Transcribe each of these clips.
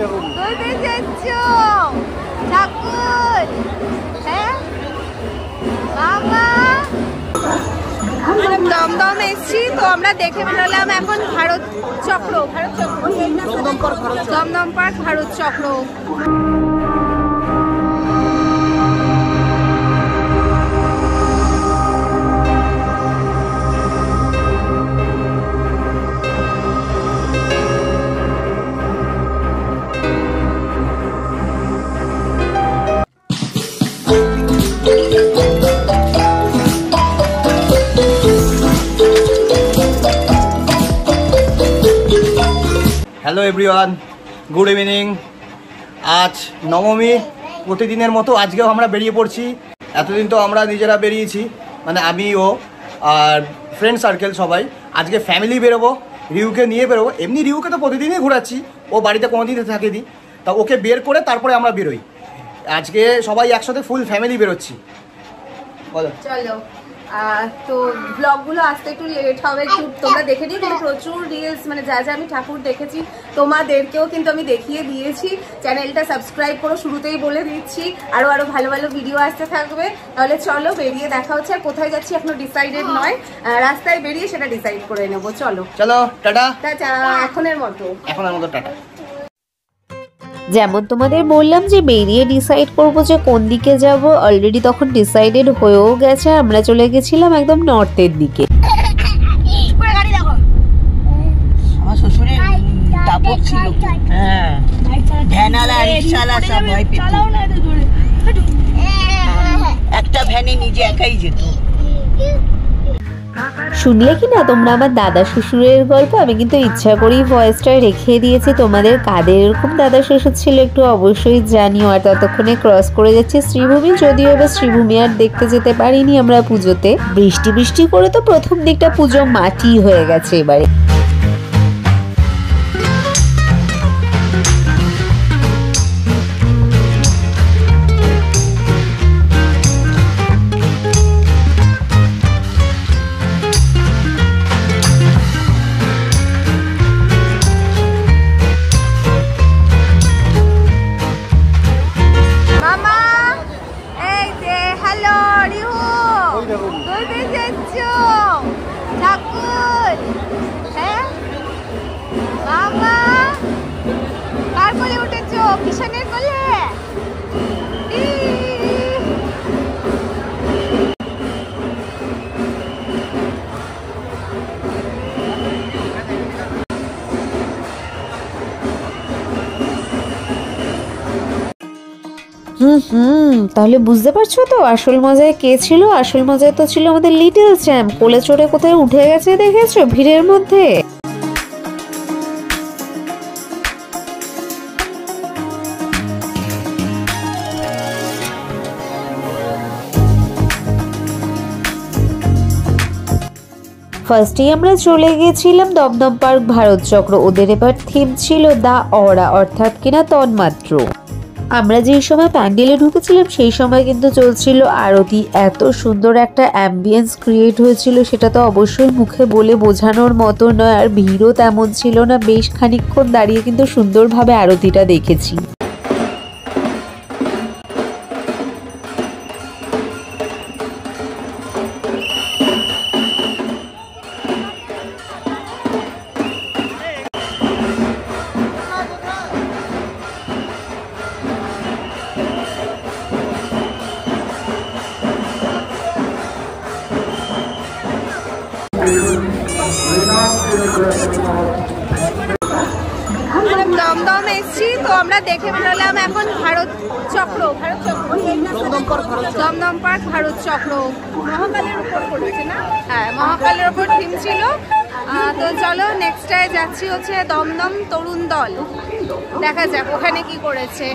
কোথায় যাচ্ছ ঠাকুর? হ্যাঁ বাবা, দমদম এসছি তো আমরা দেখে বেরোলাম এখন ভারত চক্র, দমদম পার্ক ভারত চক্র। Hello everyone, good evening. আজ নবমী, প্রতিদিনের মতো আজকেও আমরা বেরিয়ে পড়ছি। এতদিন তো আমরা নিজেরা বেরিয়েছি, মানে আমি ও আর ফ্রেন্ড সার্কেল সবাই। আজকে ফ্যামিলি বেরোবো, রিউকে নিয়ে বেরোবো। এমনি রিউকে তো প্রতিদিনই ঘোরাচ্ছি, ও বাড়িতে কোনোদিন থাকেনি, তা ওকে বের করে তারপরে আমরা বেরোই। আজকে সবাই একসাথে ফুল ফ্যামিলি বেরোচ্ছি। বলো। চলো, তো ব্লগগুলো আসতে একটু লেট হবে, একটু তোমরা দেখে নিও। কিন্তু প্রচুর রিলস, মানে যা যা আমি ঠাকুর দেখেছি তোমাদেরকেও কিন্তু আমি দেখিয়ে দিয়েছি। চ্যানেলটা সাবস্ক্রাইব করো, শুরুতেই বলে দিচ্ছি। আরো ভালো ভালো ভিডিও আসতে থাকবে। তাহলে চলো বেরিয়ে দেখা হচ্ছে। আর কোথায় যাচ্ছি এখনো ডিসাইডেড নয়, রাস্তায় বেরিয়ে সেটা ডিসাইড করে নেবো। চলো চলো, টাটা। এখনের মতো টাটা। যেমন তোমাদের বললাম যে বেরিয়ে ডিসাইড করব যে কোন দিকে যাব, অলরেডি তখন ডিসাইডেড হয়েও গেছে। আমরা চলে গেছিলাম একদম নর্থের দিকে। আমার শ্বশুরের দাপট ছিল, হ্যাঁ, ভ্যানালা রিকশালা সব ভয় পেত। একটা ভ্যানে নিজে একাই যেত। শুনলে কি না তোমরা আমার দাদা শ্বশুরের গল্প? আমি কিন্তু ইচ্ছা করেই ভয়েসটা রেখে দিয়েছি। তোমাদের কাদের এরকম দাদা শ্বশুর ছিল একটু অবশ্যই জানিও। আর ততক্ষণে ক্রস করে যাচ্ছি শ্রীভূমি। যদিও এবার শ্রীভূমি আর দেখতে যেতে পারিনি আমরা পুজোতে, বৃষ্টি করে তো প্রথম দিকটা পুজো মাটি হয়ে গেছে এবারে। কোথায় যাচ্ছ ঠাকুর? হ্যাঁ বাবা, কার কোলে উঠেছ? কিষানের কোলে? তাহলে বুঝতে পারছো তো আসল মজায় কে ছিল? আসল মজায় তো ছিল আমাদের লিটল চ্যাম্প। কোলে চড়ে কোথায় উঠে গেছে দেখেছো ভিড়ের মধ্যে। ফার্স্টেই আমরা চলে গেছিলাম দমদম পার্ক ভারত চক্র। ওদের এবার থিম ছিল দা অরা, অর্থাৎ কিনা তন্মাত্র। আমরা যেই সময় প্যান্ডেলে ঢুকেছিলাম সেই সময় কিন্তু চলছিল আরতি। এত সুন্দর একটা অ্যাম্বিয়েন্স ক্রিয়েট হয়েছিল, সেটা তো অবশ্যই মুখে বলে বোঝানোর মতো নয়। আর ভিড়ও তেমন ছিল না, বেশ খানিকক্ষণ দাঁড়িয়ে কিন্তু সুন্দরভাবে আরতিটা দেখেছি। দমদম এসছি তো আমরা দেখে বেরোলাম এখন ভারত চক্র, দমদম পার্ক ভারত চক্র। মহাকালের উপর পড়েছে না? হ্যাঁ, মহাকালের উপর থিম ছিল। তো চলো নেক্সটটায় যাচ্ছি হচ্ছে দমদম তরুণ দল। দেখা যাক ওখানে কি করেছে।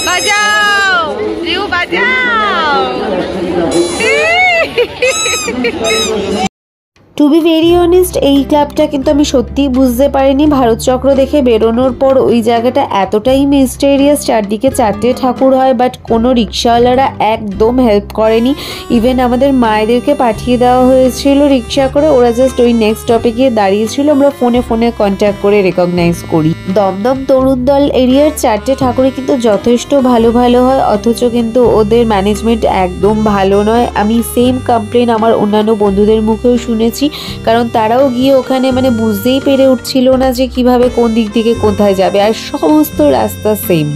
বাজাও রিউ, বাজাও। টু বি ভেরি অনেস্ট, এই ক্লাবটা কিন্তু আমি সত্যিই বুঝতে পারিনি। ভারত চক্র দেখে বেরোনোর পর ওই জায়গাটা এতটাই মিস্টেরিয়াস, চারদিকে 4টে ঠাকুর হয়, বাট কোনো রিক্সাওয়ালারা একদম হেল্প করেনি। ইভেন আমাদের মায়েদেরকে পাঠিয়ে দেওয়া হয়েছিল রিক্সা করে, ওরা জাস্ট ওই নেক্সট স্টপে গিয়ে দাঁড়িয়েছিল, আমরা ফোনে কন্ট্যাক্ট করে রেকগনাইজ করি। দমদম তরুণ দল এরিয়ার 4টে ঠাকুরই কিন্তু যথেষ্ট ভালো হয়, অথচ কিন্তু ওদের ম্যানেজমেন্ট একদম ভালো নয়। আমি সেম কমপ্লেন আমার অন্যান্য বন্ধুদের মুখেও শুনেছি, কারণ তারাও গিয়ে ওখানে মানে বুঝতেই পেরে উঠছিল না যে কিভাবে কোন দিক থেকে কোথায় যাবে, আর সমস্ত রাস্তা সেম।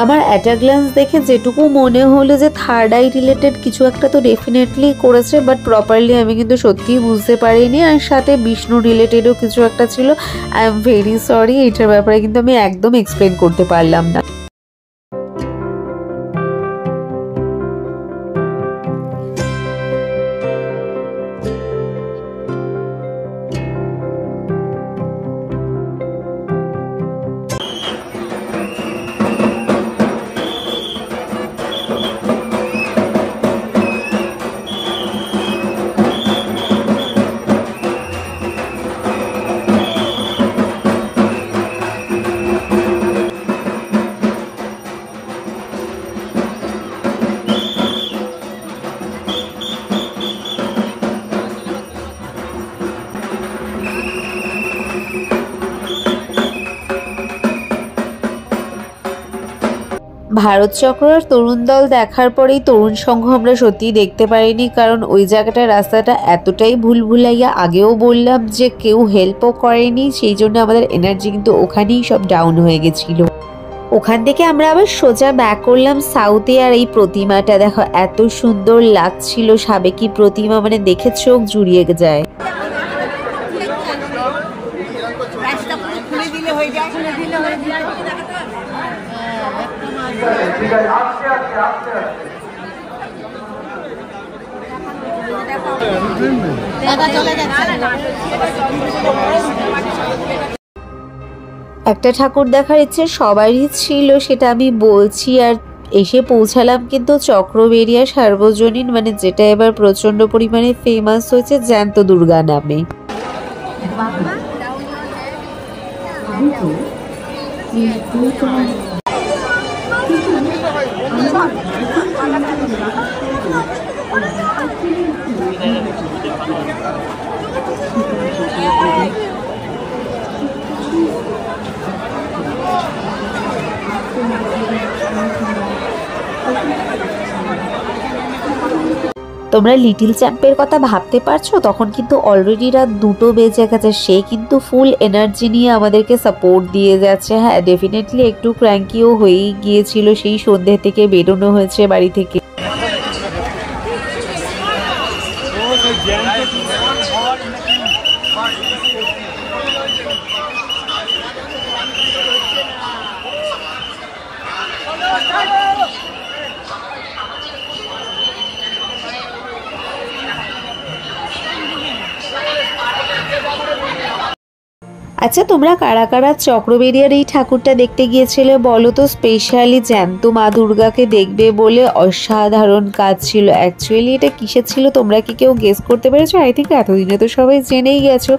আমার অ্যাট আ গ্লান্স দেখে যেটুকু মনে হলো যে থার্ড আই রিলেটেড কিছু একটা তো ডেফিনেটলি করেছে, বাট প্রপারলি আমি কিন্তু সত্যিই বুঝতে পারিনি। আর সাথে বিষ্ণু রিলেটেডও কিছু একটা ছিল। আই এম ভেরি সরি, এটার ব্যাপারে কিন্তু আমি একদম এক্সপ্লেন করতে পারলাম না। ভারত চক্র আর তরুণ দল দেখার পরেই তরুণ সংঘ আমরা সত্যিই দেখতে পারিনি, কারণ ওই জায়গাটার রাস্তাটা এতটাই ভুলভুলাইয়া। আগেও বললাম যে কেউ হেল্পও করেনি, সেই জন্য আমাদের এনার্জি কিন্তু ওখানেই সব ডাউন হয়ে গেছিল। ওখান থেকে আমরা আবার সোজা ব্যাক করলাম সাউথে। আর এই প্রতিমাটা দেখো, এত সুন্দর লাগছিল, সাবেকি প্রতিমা, মানে দেখে চোখ জুড়িয়ে যায়। একটা ঠাকুর দেখার ইচ্ছে সবারই ছিল, সেটা আমি বলছি। আর এসে পৌঁছালাম কিন্তু চক্রবেরিয়া সার্বজনীন, মানে যেটা এবার প্রচন্ড পরিমাণে ফেমাস হয়েছে জ্যান্ত দুর্গা নামে। তোমরা লিটিল চ্যাম্পের কথা ভাবতে পারছো? তখন কিন্তু অলরেডি রাত 2টো বেজে গেছে, সে কিন্তু ফুল এনার্জি নিয়ে আমাদেরকে সাপোর্ট দিয়ে যাচ্ছে। হ্যাঁ, ডেফিনেটলি একটু ক্র্যাঙ্কিও হয়েই গিয়েছিল, সেই সন্ধ্যে থেকে বেরোনো হয়েছে বাড়ি থেকে। আচ্ছা, তোমরা কারা কারা চক্রবেরিয়ার এই ঠাকুরটা দেখতে গিয়েছিলে বলো তো? স্পেশালি জ্যান্ত মা দুর্গাকে দেখবে বলে অসাধারণ কাজ ছিল। অ্যাকচুয়ালি এটা কিসের ছিল তোমরা কি কেউ গেস করতে পেরেছো? আই থিঙ্ক এতদিনে তো সবাই জেনেই গেছো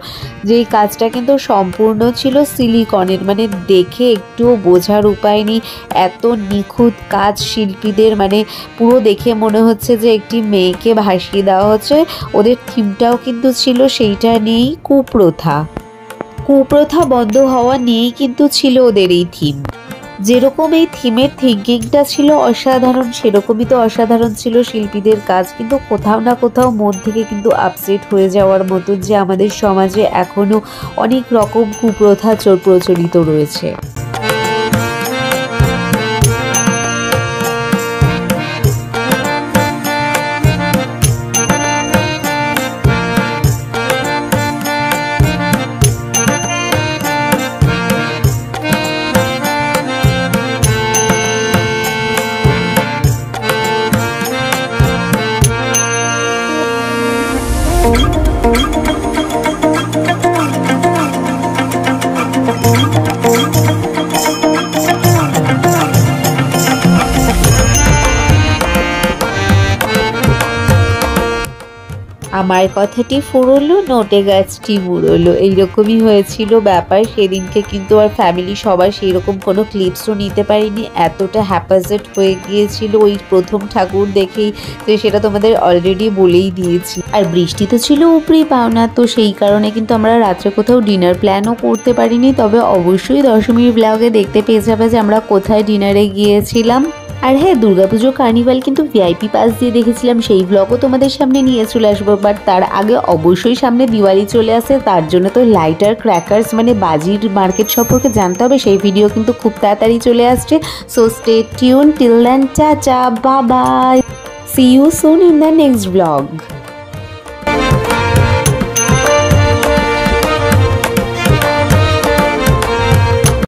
যে এই কাজটা কিন্তু সম্পূর্ণ ছিল সিলিকনের, মানে দেখে একটুও বোঝার উপায় নেই, এত নিখুঁত কাজ শিল্পীদের, মানে পুরো দেখে মনে হচ্ছে যে একটি মেয়েকে ভাসিয়ে দেওয়া হচ্ছে। ওদের থিমটাও কিন্তু ছিল সেইটা নিয়েই, কুপ্রথা বন্ধ হওয়া নিয়েই কিন্তু ছিল ওদের এই থিম। যেরকম এই থিমের থিঙ্কিংটা ছিল অসাধারণ, সেরকমই তো অসাধারণ ছিল শিল্পীদের কাজ। কিন্তু কোথাও না কোথাও মন থেকে কিন্তু আপসেট হয়ে যাওয়ার মতো যে আমাদের সমাজে এখনো অনেক রকম কুপ্রথা প্রচলিত রয়েছে। আমার কথাটি ফুরলো, নোটে গাছটি বুড়োলো, এইরকমই হয়েছিল ব্যাপার। সেদিনকে কিন্তু আর ফ্যামিলি সবাই সেই রকম কোনো ক্লিপসও নিতে পারিনি, এতটা হ্যাপাজেট হয়ে গিয়েছিল ওই প্রথম ঠাকুর দেখেই, তো সেটা তোমাদের অলরেডি বলেই দিয়েছি। আর বৃষ্টি তো ছিল উপরেই পাওনা, তো সেই কারণে কিন্তু আমরা রাত্রে কোথাও ডিনার প্ল্যানও করতে পারিনি। তবে অবশ্যই দশমীর ব্লগে দেখতে পেয়ে যাবে যে আমরা কোথায় ডিনারে গিয়েছিলাম। আর হ্যাঁ, দুর্গাপুজো কার্নিভাল কিন্তু ভিআইপি পাস দিয়ে দেখেছিলাম, সেই ব্লগও তোমাদের সামনে নিয়ে চলে আসবো। বাট তার আগে অবশ্যই সামনে দিওয়ালি চলে আসে, তার জন্য তো লাইটার ক্র্যাকার্স মানে বাজির মার্কেট সম্পর্কে জানতে হবে। সেই ভিডিও কিন্তু খুব তাড়াতাড়ি চলে আসছে। So stay tune till then, tata, bye bye, see you soon in the next blog.